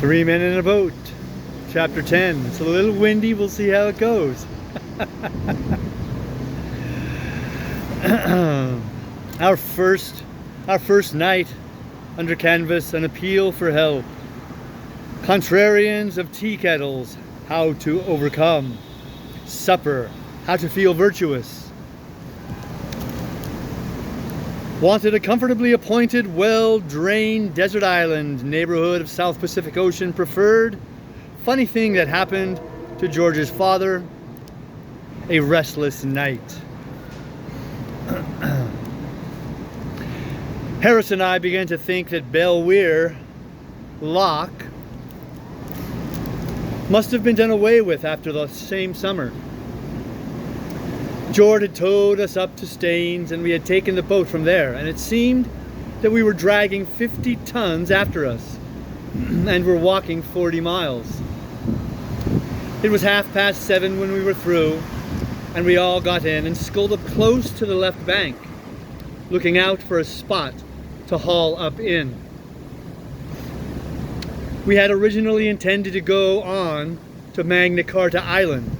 Three Men in a Boat, Chapter 10. It's a little windy, we'll see how it goes. Our first night under canvas, an appeal for help. Contrarians of tea kettles, how to overcome. Supper, how to feel virtuous. Wanted a comfortably appointed, well-drained desert island neighborhood of South Pacific Ocean preferred. Funny thing that happened to George's father, a restless night. Harris and I began to think that Belweir Lock must have been done away with after the same summer. George had towed us up to Staines and we had taken the boat from there, and it seemed that we were dragging 50 tons after us and were walking 40 miles. It was 7:30 when we were through, and we all got in and sculled up close to the left bank, looking out for a spot to haul up in. We had originally intended to go on to Magna Carta Island,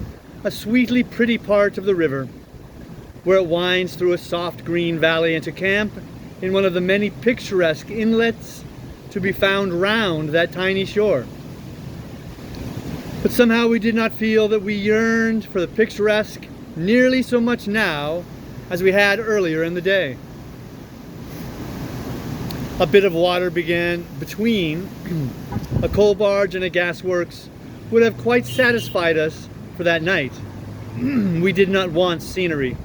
a sweetly pretty part of the river, where it winds through a soft green valley, and to camp in one of the many picturesque inlets to be found round that tiny shore. But somehow we did not feel that we yearned for the picturesque nearly so much now as we had earlier in the day. A bit of water began between a coal barge and a gas works would have quite satisfied us for that night. We did not want scenery.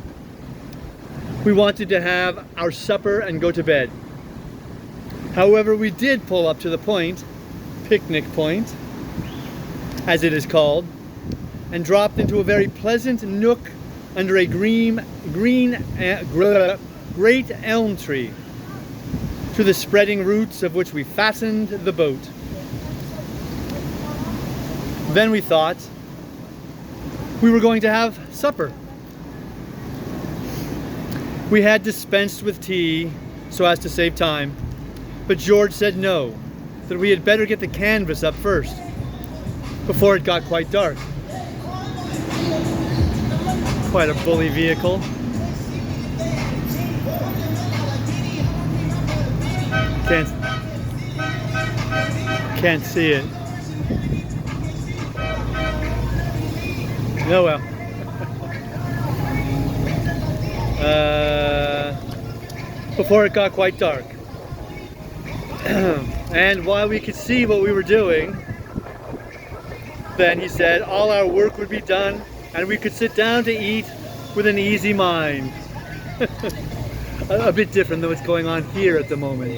We wanted to have our supper and go to bed. However, we did pull up to the point, Picnic Point, as it is called, and dropped into a very pleasant nook under a great elm tree, to the spreading roots of which we fastened the boat. Then we thought we were going to have supper. We had dispensed with tea so as to save time, but George said no, that we had better get the canvas up first, before it got quite dark. Quite a bully vehicle. Can't see it. Oh well. Before it got quite dark. And while we could see what we were doing, then he said all our work would be done and we could sit down to eat with an easy mind. A bit different than what's going on here at the moment.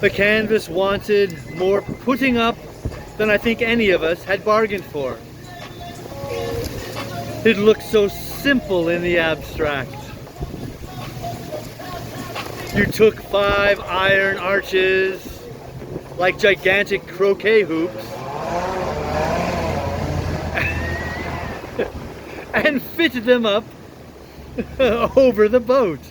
The canvas wanted more putting up than I think any of us had bargained for. It looked so simple in the abstract. You took 5 iron arches, like gigantic croquet hoops, and fitted them up over the boat.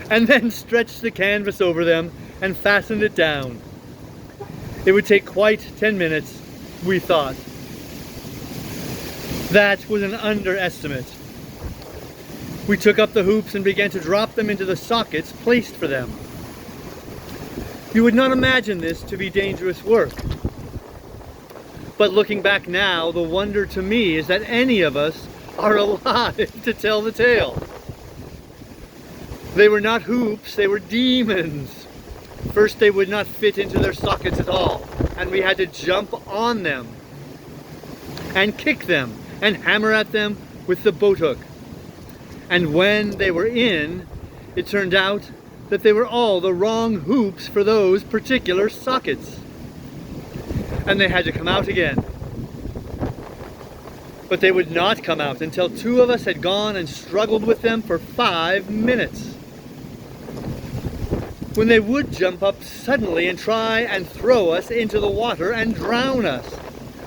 And then stretched the canvas over them and fastened it down. It would take quite 10 minutes, we thought. That was an underestimate. We took up the hoops and began to drop them into the sockets placed for them. You would not imagine this to be dangerous work. But looking back now, the wonder to me is that any of us are alive to tell the tale. They were not hoops, they were demons. First they would not fit into their sockets at all, and we had to jump on them and kick them and hammer at them with the boat hook. And when they were in, it turned out that they were all the wrong hoops for those particular sockets. And they had to come out again. But they would not come out until 2 of us had gone and struggled with them for 5 minutes. When they would jump up suddenly and try and throw us into the water and drown us.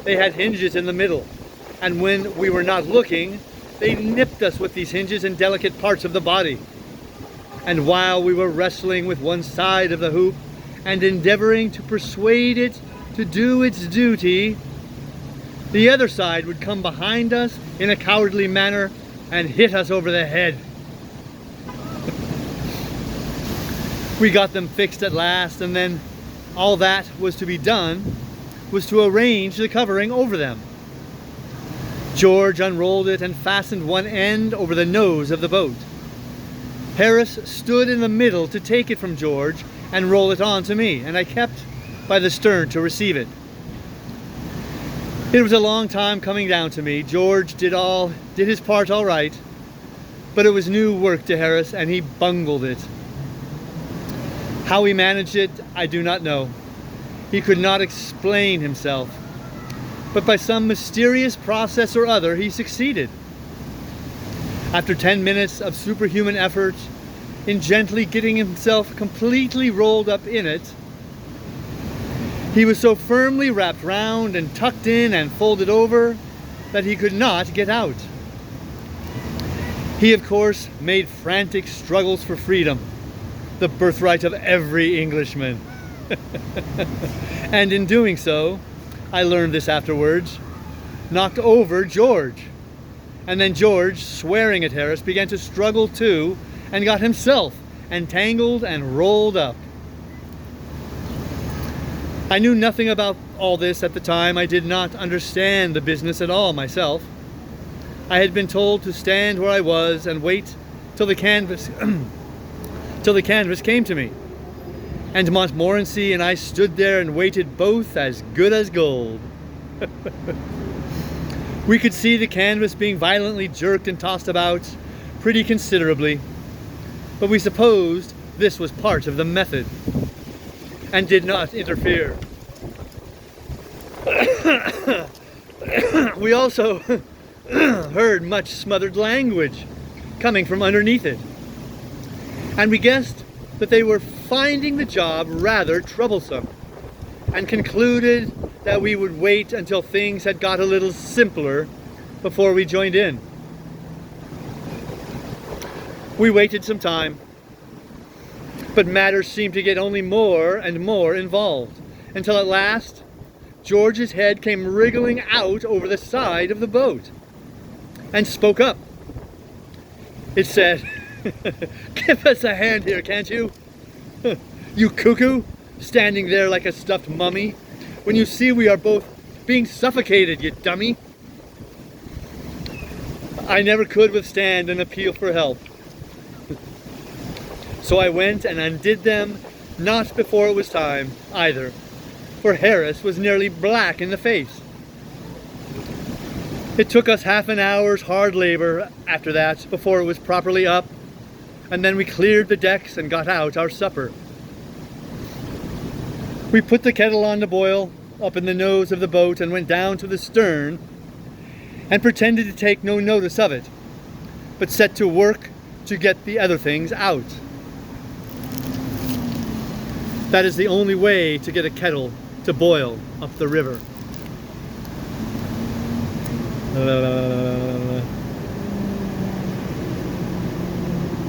They had hinges in the middle, and when we were not looking, they nipped us with these hinges in delicate parts of the body. And while we were wrestling with one side of the hoop and endeavoring to persuade it to do its duty, the other side would come behind us in a cowardly manner and hit us over the head. We got them fixed at last, and then all that was to be done was to arrange the covering over them. George unrolled it and fastened one end over the nose of the boat. Harris stood in the middle to take it from George and roll it on to me, and I kept by the stern to receive it. It was a long time coming down to me. George did his part all right, but it was new work to Harris, and he bungled it. How he managed it, I do not know. He could not explain himself, but by some mysterious process or other, he succeeded. After 10 minutes of superhuman effort in gently getting himself completely rolled up in it, he was so firmly wrapped round and tucked in and folded over that he could not get out. He, of course, made frantic struggles for freedom, the birthright of every Englishman. And in doing so, I learned this afterwards, knocked over George. And then George, swearing at Harris, began to struggle too and got himself entangled and rolled up. I knew nothing about all this at the time. I did not understand the business at all myself. I had been told to stand where I was and wait till the canvas came to me. And Montmorency and I stood there and waited, both as good as gold. We could see the canvas being violently jerked and tossed about pretty considerably, but we supposed this was part of the method and did not interfere. We also heard much smothered language coming from underneath it, and we guessed that they were finding the job rather troublesome, and concluded that we would wait until things had got a little simpler before we joined in. We waited some time, but matters seemed to get only more and more involved, until at last George's head came wriggling out over the side of the boat and spoke up. It said, "Give us a hand here, can't you? You cuckoo, standing there like a stuffed mummy, when you see we are both being suffocated, you dummy." I never could withstand an appeal for help. So I went and undid them, not before it was time, either, for Harris was nearly black in the face. It took us half an hour's hard labor after that before it was properly up, and then we cleared the decks and got out our supper. We put the kettle on to boil up in the nose of the boat and went down to the stern and pretended to take no notice of it, but set to work to get the other things out. That is the only way to get a kettle to boil up the river.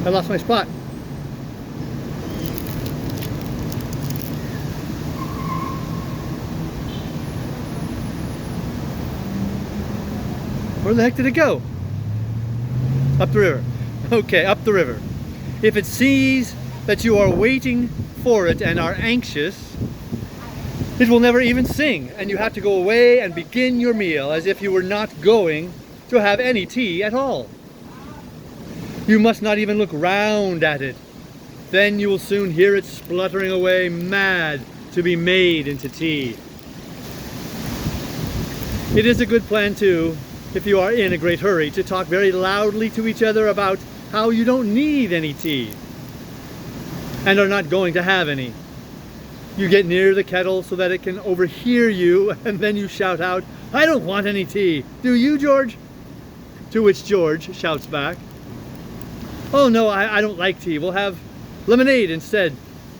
I lost my spot. Where the heck did it go? Up the river. Okay, up the river. If it sees that you are waiting for it and are anxious, it will never even sing, and you have to go away and begin your meal as if you were not going to have any tea at all. You must not even look round at it. Then you will soon hear it spluttering away, mad to be made into tea. It is a good plan too, if you are in a great hurry, to talk very loudly to each other about how you don't need any tea and are not going to have any. You get near the kettle so that it can overhear you, and then you shout out, "I don't want any tea. Do you, George?" To which George shouts back, "Oh no, I don't like tea. We'll have lemonade instead.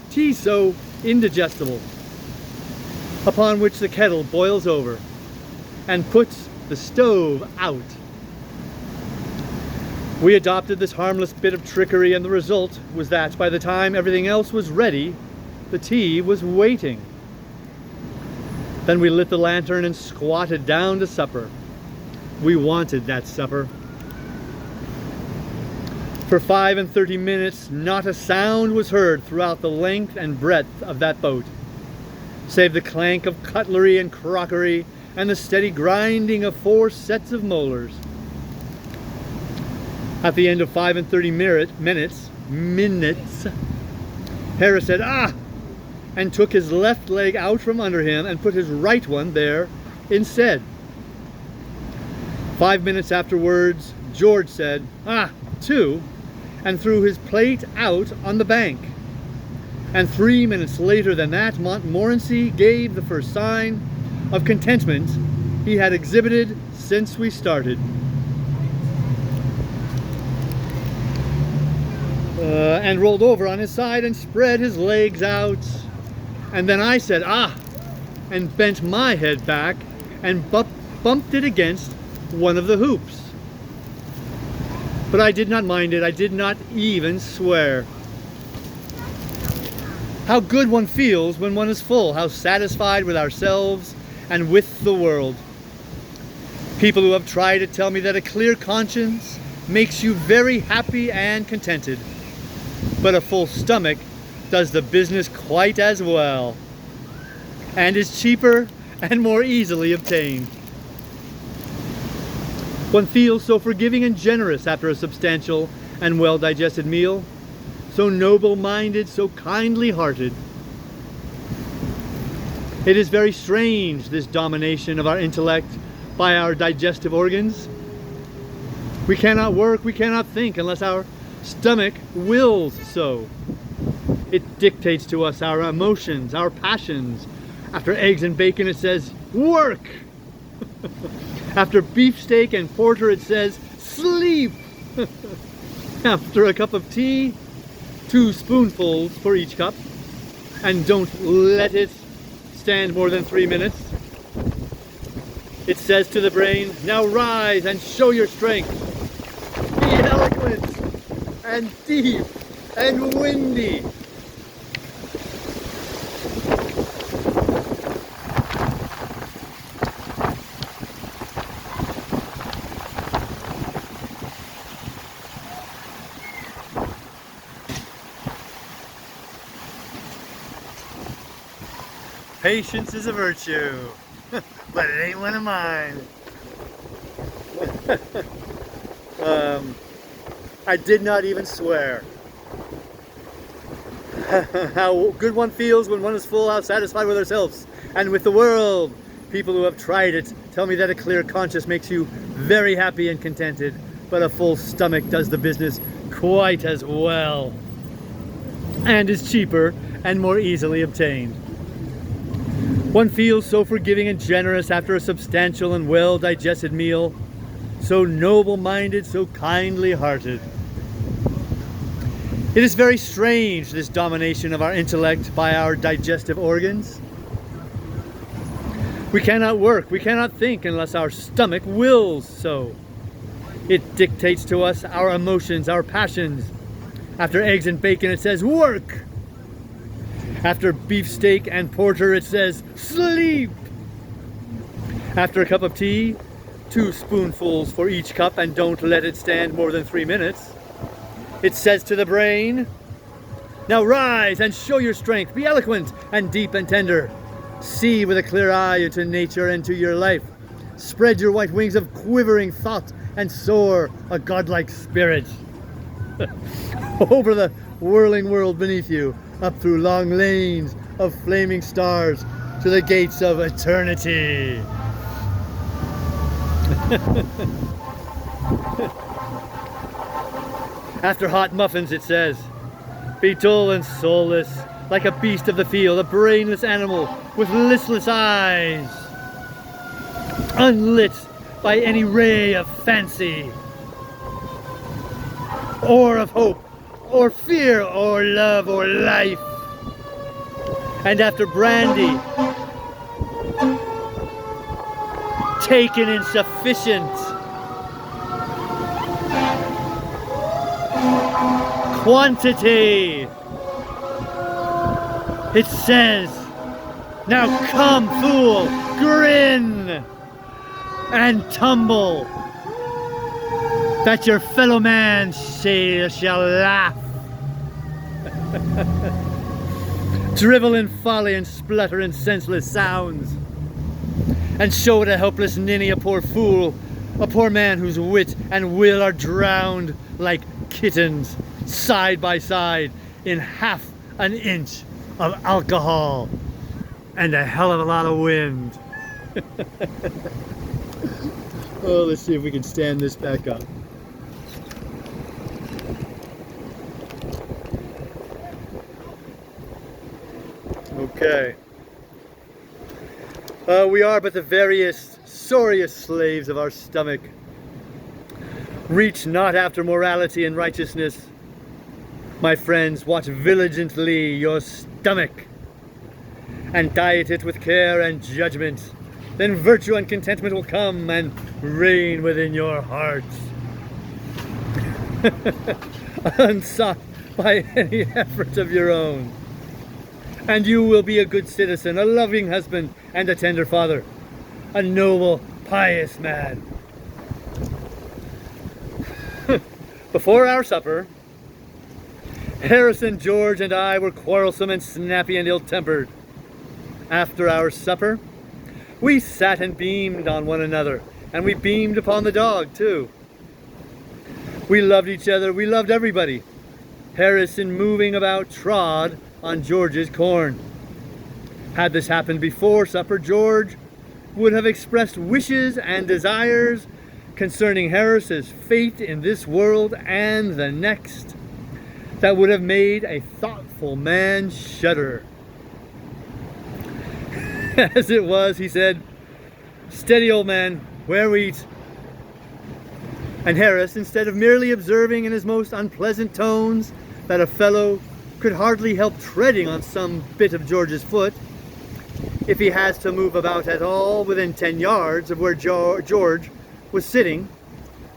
Tea's so indigestible." Upon which the kettle boils over and puts the stove out. We adopted this harmless bit of trickery, and the result was that by the time everything else was ready, the tea was waiting. Then we lit the lantern and squatted down to supper. We wanted that supper. For 35 minutes, not a sound was heard throughout the length and breadth of that boat, save the clank of cutlery and crockery and the steady grinding of 4 sets of molars. At the end of 35 minutes, Harris said, "Ah!" and took his left leg out from under him and put his right one there instead. 5 minutes afterwards, George said, "Ah, too," and threw his plate out on the bank. And 3 minutes later than that, Montmorency gave the first sign of contentment he had exhibited since we started. And rolled over on his side and spread his legs out. And then I said, "Ah," and bent my head back and bumped it against one of the hoops. But I did not mind it. I did not even swear. How good one feels when one is full, how satisfied with ourselves and with the world. People who have tried it tell me that a clear conscience makes you very happy and contented, but a full stomach does the business quite as well, and is cheaper and more easily obtained. One feels so forgiving and generous after a substantial and well-digested meal, so noble-minded, so kindly-hearted. It is very strange, this domination of our intellect by our digestive organs. We cannot work, we cannot think unless our stomach wills so. It dictates to us our emotions, our passions. After eggs and bacon, it says, "Work!" After beefsteak and porter, it says, "Sleep!" After a cup of tea, 2 spoonfuls for each cup, and don't let it stand more than 3 minutes. It says to the brain, "Now rise and show your strength. Be eloquent and deep and windy." Patience is a virtue, but it ain't one of mine. I did not even swear. How good one feels when one is full, how satisfied with ourselves and with the world. People who have tried it tell me that a clear conscience makes you very happy and contented, but a full stomach does the business quite as well, and is cheaper and more easily obtained. One feels so forgiving and generous after a substantial and well-digested meal, so noble-minded, so kindly-hearted. It is very strange, this domination of our intellect by our digestive organs. We cannot work, we cannot think unless our stomach wills so. It dictates to us our emotions, our passions. After eggs and bacon, it says, "Work!" After beefsteak and porter, it says, "Sleep!" After a cup of tea, 2 spoonfuls for each cup, and don't let it stand more than 3 minutes. It says to the brain, "Now rise and show your strength. Be eloquent and deep and tender. See with a clear eye into nature and to your life. Spread your white wings of quivering thought and soar a godlike spirit over the whirling world beneath you, up through long lanes of flaming stars to the gates of eternity." After hot muffins, it says, "Be dull and soulless, like a beast of the field, a brainless animal with listless eyes, unlit by any ray of fancy, or of hope, or fear, or love, or life." And after brandy, taken insufficient, quantity. It says, now come, fool, grin and tumble, that your fellow man shall laugh. Drivel in folly and splutter in senseless sounds, and show to helpless ninny, a poor fool, a poor man whose wit and will are drowned like kittens, side by side, in half an inch of alcohol and a hell of a lot of wind. Oh, let's see if we can stand this back up. Okay. We are but the veriest, sorriest slaves of our stomach. Reach not after morality and righteousness. My friends, watch vigilantly your stomach, and diet it with care and judgment. Then virtue and contentment will come and reign within your hearts, unsought by any effort of your own. And you will be a good citizen, a loving husband, and a tender father, a noble, pious man. Before our supper, Harrison, George, and I were quarrelsome and snappy and ill-tempered. After our supper, we sat and beamed on one another, and we beamed upon the dog, too. We loved each other, we loved everybody. Harrison, moving about, trod on George's corn. Had this happened before supper, George would have expressed wishes and desires concerning Harris's fate in this world and the next that would have made a thoughtful man shudder. As it was, he said, "Steady, old man, where wheat." And Harris, instead of merely observing in his most unpleasant tones that a fellow could hardly help treading on some bit of George's foot, if he has to move about at all within 10 yards of where George was sitting,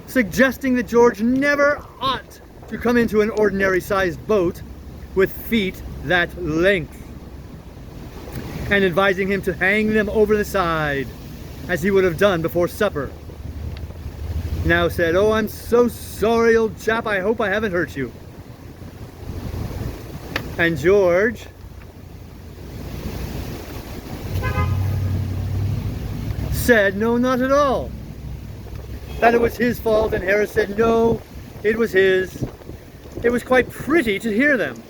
suggesting that George never ought to come into an ordinary sized boat with feet that length, and advising him to hang them over the side, as he would have done before supper. Now said, "Oh, I'm so sorry, old chap, I hope I haven't hurt you." And George said, "No, not at all." That it was his fault, and Harris said, "No, it was his. It was quite pretty to hear them."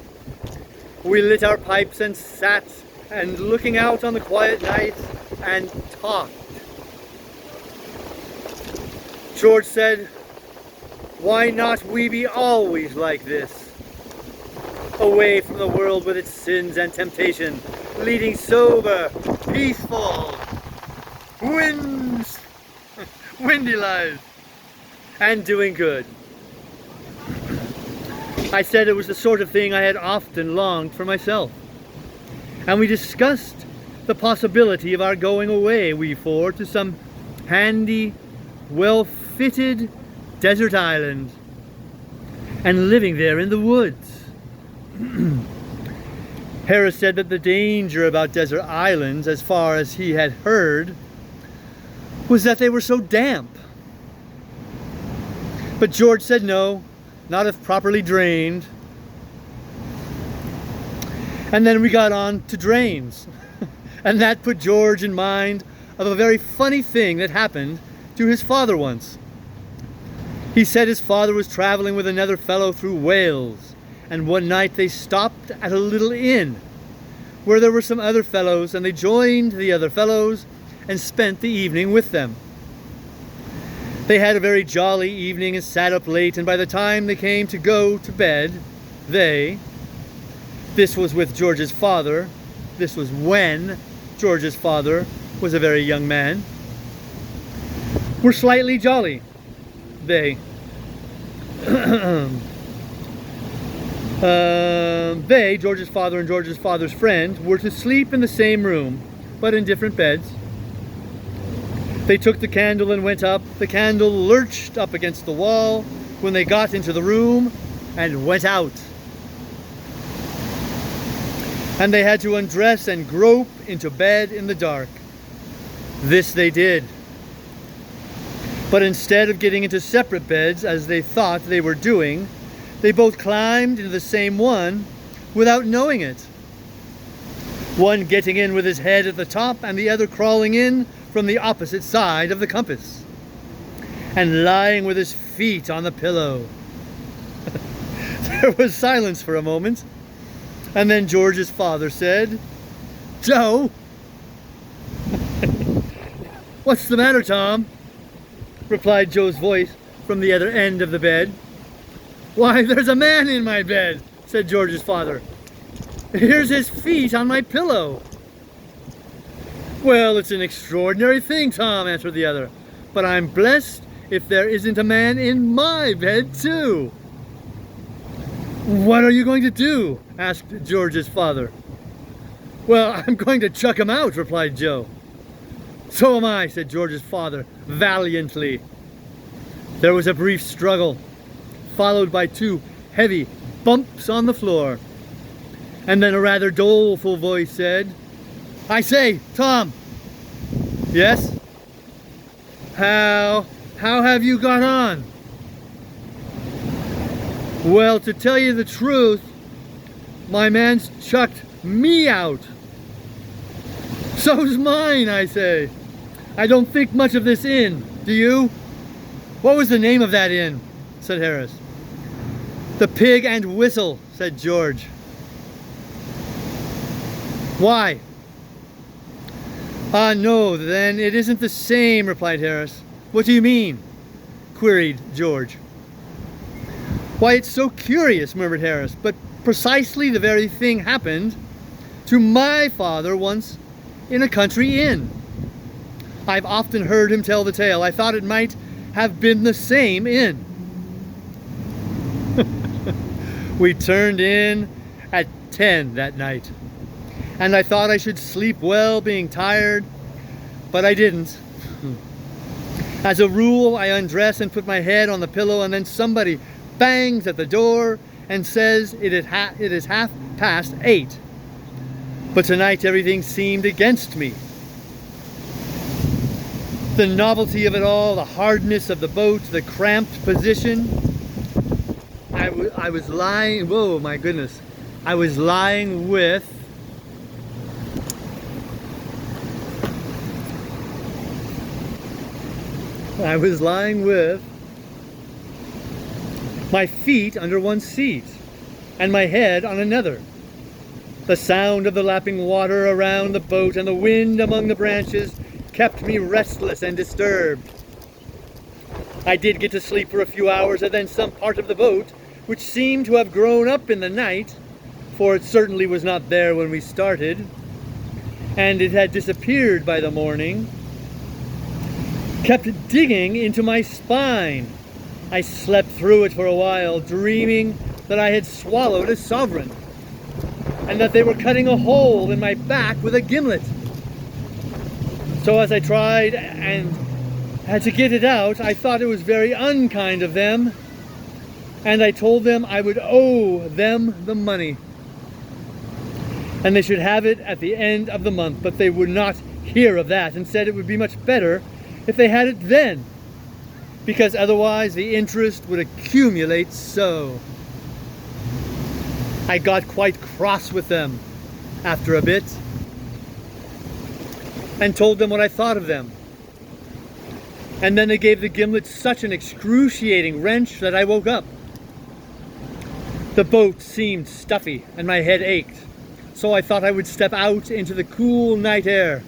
We lit our pipes and sat and looking out on the quiet night and talked. George said, "Why not we be always like this? Away from the world with its sins and temptation, leading sober, peaceful, windy lives, and doing good." I said it was the sort of thing I had often longed for myself. And we discussed the possibility of our going away, we four, to some handy, well-fitted desert island, and living there in the woods. Harris said that the danger about desert islands, as far as he had heard, was that they were so damp. But George said no, not if properly drained. And then we got on to drains. And that put George in mind of a very funny thing that happened to his father once. He said his father was traveling with another fellow through Wales, and one night they stopped at a little inn where there were some other fellows, and they joined the other fellows and spent the evening with them. They had a very jolly evening and sat up late, and by the time they came to go to bed, this was with George's father, this was when George's father was a very young man, were slightly jolly. They, George's father and George's father's friend, were to sleep in the same room, but in different beds. They took the candle and went up. The candle lurched up against the wall when they got into the room, and went out. And they had to undress and grope into bed in the dark. This they did. But instead of getting into separate beds as they thought they were doing, they both climbed into the same one without knowing it. One getting in with his head at the top and the other crawling in from the opposite side of the compass and lying with his feet on the pillow. There was silence for a moment, and then George's father said, "Joe." "What's the matter, Tom?" replied Joe's voice from the other end of the bed. "Why, there's a man in my bed," said George's father. "Here's his feet on my pillow." "Well, it's an extraordinary thing, Tom," answered the other, "but I'm blessed if there isn't a man in my bed too." "What are you going to do?" asked George's father. "Well, I'm going to chuck him out," replied Joe. "So am I," said George's father valiantly. There was a brief struggle, followed by 2 heavy bumps on the floor. And then a rather doleful voice said, "I say, Tom." "Yes?" How have you got on?" "Well, to tell you the truth, my man's chucked me out." "So's mine," I say. "I don't think much of this inn, do you?" "What was the name of that inn?" said Harris. "The Pig and Whistle," said George. "Why?" No, then it isn't the same," replied Harris. "What do you mean?" queried George. "Why, it's so curious," murmured Harris, "but precisely the very thing happened to my father once in a country inn. I've often heard him tell the tale. I thought it might have been the same inn." We turned in at 10 that night, and I thought I should sleep well being tired, but I didn't. As a rule, I undress and put my head on the pillow, and then somebody bangs at the door and says it is 8:30. But tonight everything seemed against me. The novelty of it all, the hardness of the boat, the cramped position. I was lying, whoa, my goodness. I was lying with my feet under one seat and my head on another. The sound of the lapping water around the boat and the wind among the branches kept me restless and disturbed. I did get to sleep for a few hours, and then some part of the boat, which seemed to have grown up in the night, for it certainly was not there when we started, and it had disappeared by the morning, kept digging into my spine. I slept through it for a while, dreaming that I had swallowed a sovereign, and that they were cutting a hole in my back with a gimlet. So as I tried and had to get it out, I thought it was very unkind of them, and I told them I would owe them the money, and they should have it at the end of the month. But they would not hear of that, and said it would be much better if they had it then, because otherwise the interest would accumulate so. I got quite cross with them after a bit, and told them what I thought of them. And then they gave the gimlet such an excruciating wrench that I woke up. The boat seemed stuffy and my head ached, so I thought I would step out into the cool night air.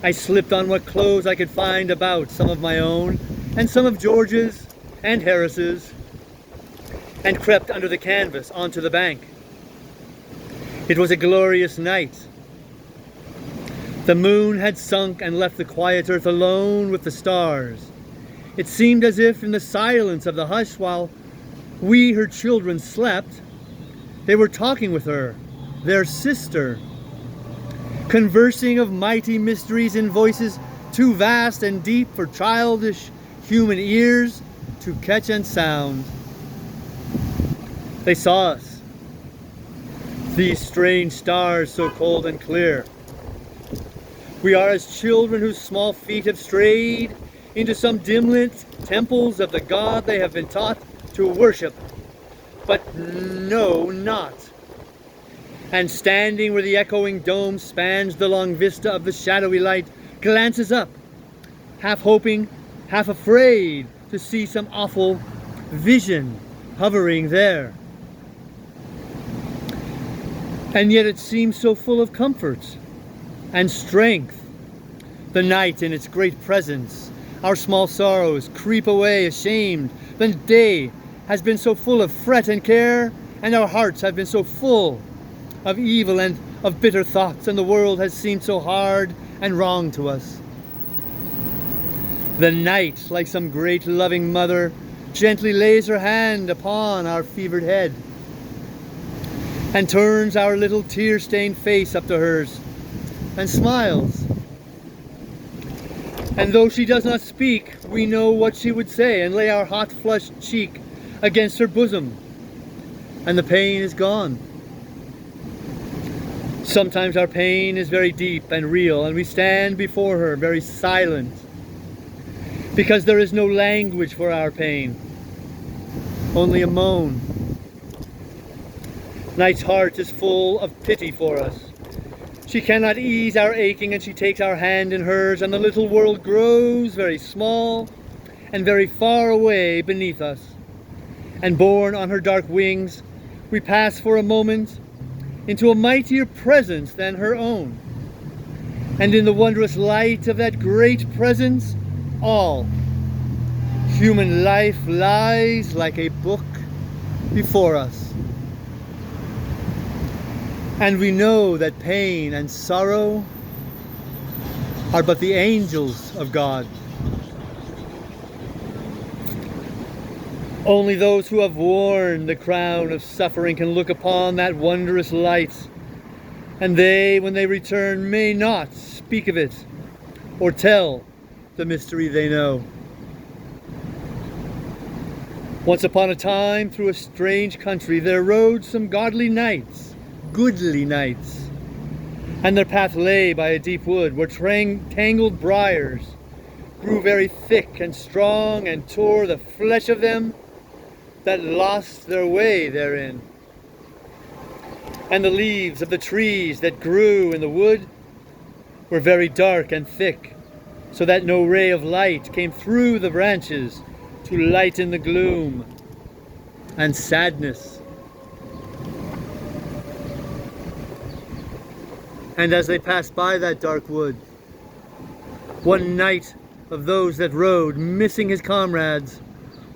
I slipped on what clothes I could find about, some of my own and some of George's and Harris's, and crept under the canvas onto the bank. It was a glorious night. The moon had sunk and left the quiet earth alone with the stars. It seemed as if in the silence of the hush, while we, her children, slept, they were talking with her, their sister, conversing of mighty mysteries in voices too vast and deep for childish human ears to catch and sound. They saw us, these strange stars so cold and clear. We are as children whose small feet have strayed into some dim-lit temples of the God they have been taught to worship, but know not. And standing where the echoing dome spans the long vista of the shadowy light, glances up, half hoping, half afraid to see some awful vision hovering there. And yet it seems so full of comfort and strength. The night in its great presence, our small sorrows creep away ashamed. The day has been so full of fret and care, and our hearts have been so full of evil and of bitter thoughts, and the world has seemed so hard and wrong to us. The night, like some great loving mother, gently lays her hand upon our fevered head and turns our little tear-stained face up to hers and smiles. And though she does not speak, we know what she would say, and lay our hot flushed cheek against her bosom, and the pain is gone. Sometimes our pain is very deep and real, and we stand before her very silent, because there is no language for our pain, only a moan. Night's heart is full of pity for us. She cannot ease our aching, and she takes our hand in hers, and the little world grows very small and very far away beneath us. And borne on her dark wings, we pass for a moment into a mightier presence than her own. And in the wondrous light of that great presence, all human life lies like a book before us. And we know that pain and sorrow are but the angels of God. Only those who have worn the crown of suffering can look upon that wondrous light, and they, when they return, may not speak of it or tell the mystery they know. Once upon a time, through a strange country, there rode some godly knights, goodly knights, and their path lay by a deep wood where tangled briars grew very thick and strong and tore the flesh of them that lost their way therein. And the leaves of the trees that grew in the wood were very dark and thick, so that no ray of light came through the branches to lighten the gloom and sadness. And as they passed by that dark wood, one knight of those that rode, missing his comrades,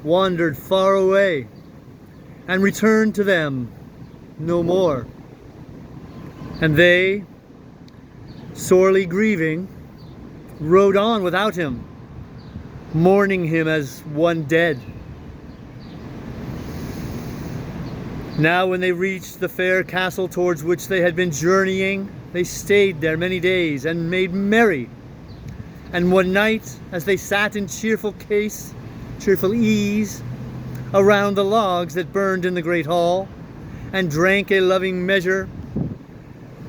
wandered far away and returned to them no more. And they, sorely grieving, rode on without him, mourning him as one dead. Now when they reached the fair castle towards which they had been journeying, they stayed there many days and made merry. And one night, as they sat in cheerful ease around the logs that burned in the great hall, and drank a loving measure,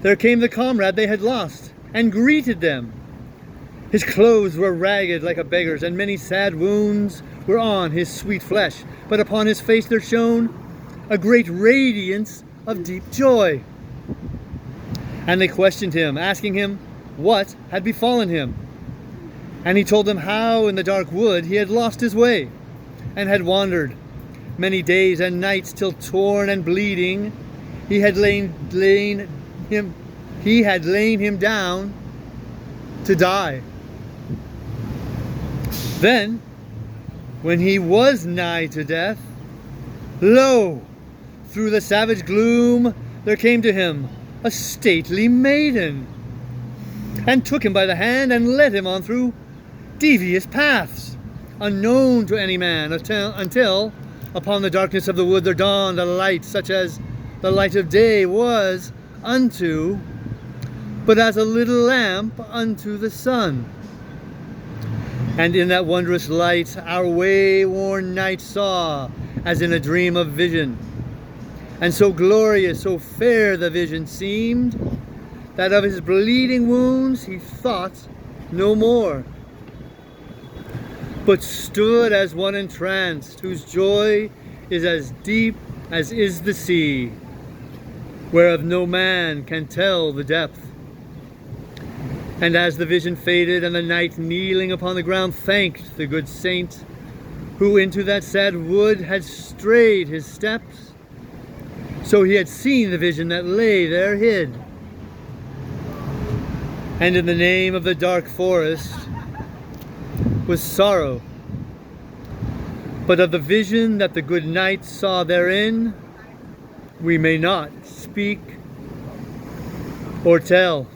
there came the comrade they had lost, and greeted them. His clothes were ragged like a beggar's, and many sad wounds were on his sweet flesh, but upon his face there shone a great radiance of deep joy. And they questioned him, asking him what had befallen him. And he told them how in the dark wood he had lost his way, and had wandered many days and nights, till torn and bleeding he had lain him down to die. Then, when he was nigh to death, lo, through the savage gloom there came to him a stately maiden, and took him by the hand and led him on through devious paths, unknown to any man, until upon the darkness of the wood there dawned a light such as the light of day was unto, but as a little lamp unto the sun. And in that wondrous light our way-worn knight saw, as in a dream of vision, And so glorious, so fair the vision seemed, that of his bleeding wounds he thought no more, but stood as one entranced, whose joy is as deep as is the sea, whereof no man can tell the depth. And as the vision faded, and the knight kneeling upon the ground thanked the good saint, who into that sad wood had strayed his steps, so he had seen the vision that lay there hid. And in the name of the dark forest was sorrow, but of the vision that the good knight saw therein we may not speak or tell.